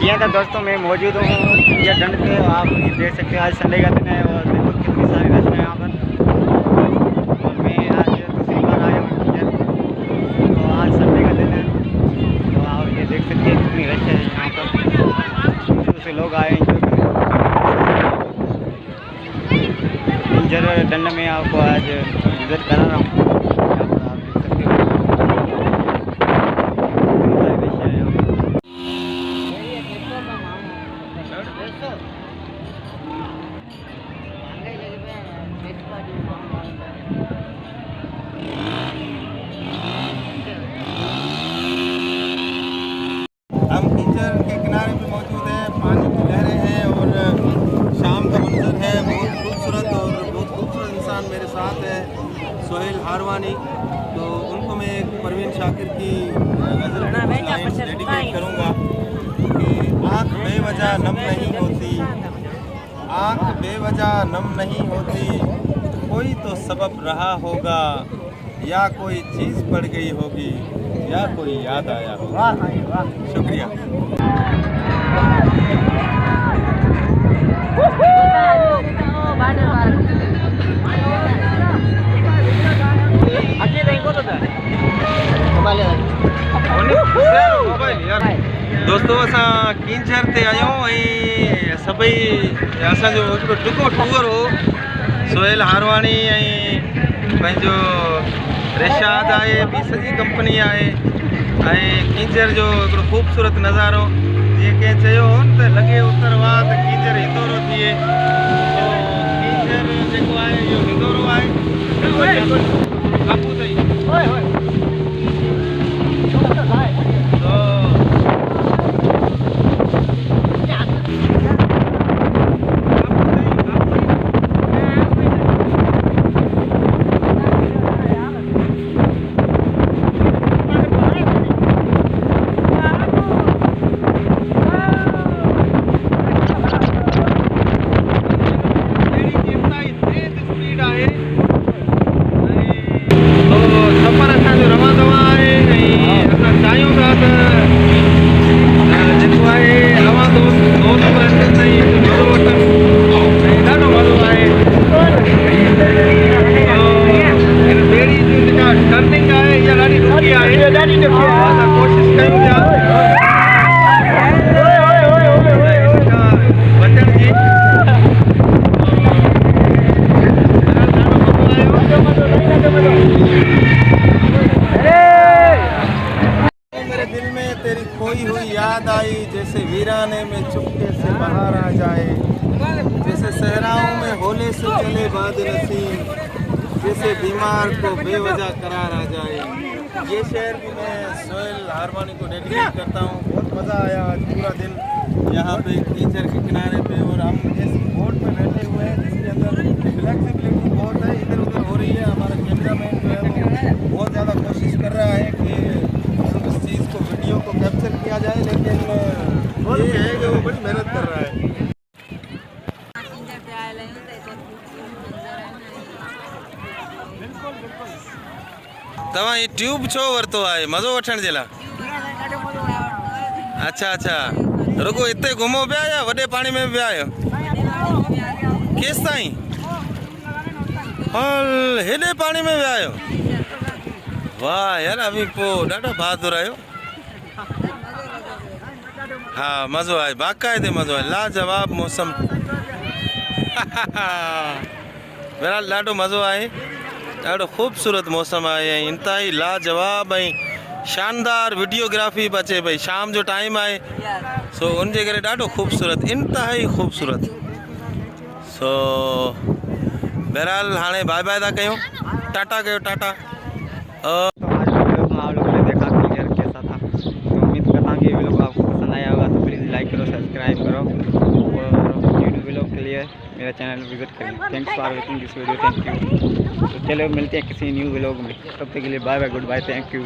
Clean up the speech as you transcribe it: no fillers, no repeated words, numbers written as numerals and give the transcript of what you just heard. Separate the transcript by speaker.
Speaker 1: जी हाँ, तो दोस्तों मैं मौजूद हूँ ये डंड पे। आप ये देख सकते हैं आज संडे का दिन है और देखो कितनी सारी रश है यहाँ पर। और मैं आज दूसरी बार आया हूँ इधर, तो आज संडे का दिन है तो आप ये देख सकते हैं कितनी रश है यहाँ पर। दूसरे लोग आए इंजर डंड में आपको आज विजिट करा रहा हूँ।
Speaker 2: हम किंजर के किनारे पे मौजूद हैं। पानी की लहरें हैं और शाम का मंजर है बहुत खूबसूरत। और बहुत खूबसूरत इंसान मेरे साथ है सोहेल हारवानी। तो उनको मैं एक परवीन शाकिर की गज़ल डेडिकेट करूँगा कि आँख बेवजह नम नहीं होती, आँख बेवजह नम नहीं होती, कोई तो सबब रहा होगा या कोई चीज़ पड़ गई होगी या कोई याद आया होगा। शुक्रिया। दोस्तों असां किंजर ते आहियूं ऐं सभई असांजो हिकिड़ो ॾुखो टूर हो। सोहेल हारवानी ऐं पंहिंजो रिशाद आहे, ॿी सॼी कंपनी आहे ऐं किंजर जो हिकिड़ो ख़ूबसूरत नज़ारो। जीअं कंहिं चयो हो न त लॻे उतर वाह त किंजर हिंदोरो थिए, तो किंजर जेको आहे इहो हिंदोरो आहे। काबू अथई खोई हुई याद आई, जैसे वीराने में चुपके से बाहर आ जाए, जैसे सहराओं में होले से चले बाद नसीम, जैसे बीमार को बेवजह करार आ जाए। ये शेर भी मैं सोहेल हारवानी को डेडिकेट करता हूँ। बहुत मज़ा आया आज पूरा दिन यहाँ पे किंजर के किनारे पे। और हम इस बोट पे बैठे हुए हैं जिसके अंदर फ्लेक्सिबिलिटी बहुत है, इधर उधर हो रही है। हमारा कैमरामैन जो है वो बहुत ज़्यादा कोशिश कर रहा है कि इस चीज़ को वीडियो को कैप्चर किया जाए, लेकिन ये है कि वो बड़ी मेहनत कर रहा है। तव्हां ये ट्यूब छो वरतो आहे मज़ो वठण जे लाइ? अच्छा अच्छा, रुगो हिते घुमो पिया या वॾे पाणी में पिया आहियो? केसि ताईं? हल हेॾे पाणी में विया आहियो? वाह यार, अभी पोइ ॾाढा बहादुर आहियो। हाँ मज़ो आहे, बाक़ाइदे मज़ो आहे, लाजवाब मौसम। बहरहाल ॾाढो मज़ो आहे, ॾाढो ख़ूबसूरत मौसम आहे ऐं इंतिहाई लाजवाब ऐं शानदार वीडियोग्राफी बि अचे पई। शाम जो टाइम आहे सो उनजे करे ॾाढो ख़ूबसूरत, इंतिहाई ख़ूबसूरत। सो बहरहाल हाणे बाय बाय था कयूं, टाटा कयो, टाटा।
Speaker 1: आप लोगों ने देखा किंजर कैसा था, तो उम्मीद करता हूँ कि ये वीडियो आपको पसंद आया होगा। तो प्लीज़ लाइक करो, सब्सक्राइब करो और वीडियो व्लॉग के लिए मेरा चैनल विजिट करें। Thanks for watching this video, thank you. तो चलो मिलते हैं किसी न्यू व्लॉग में, तब तक के लिए bye bye, goodbye, thank you.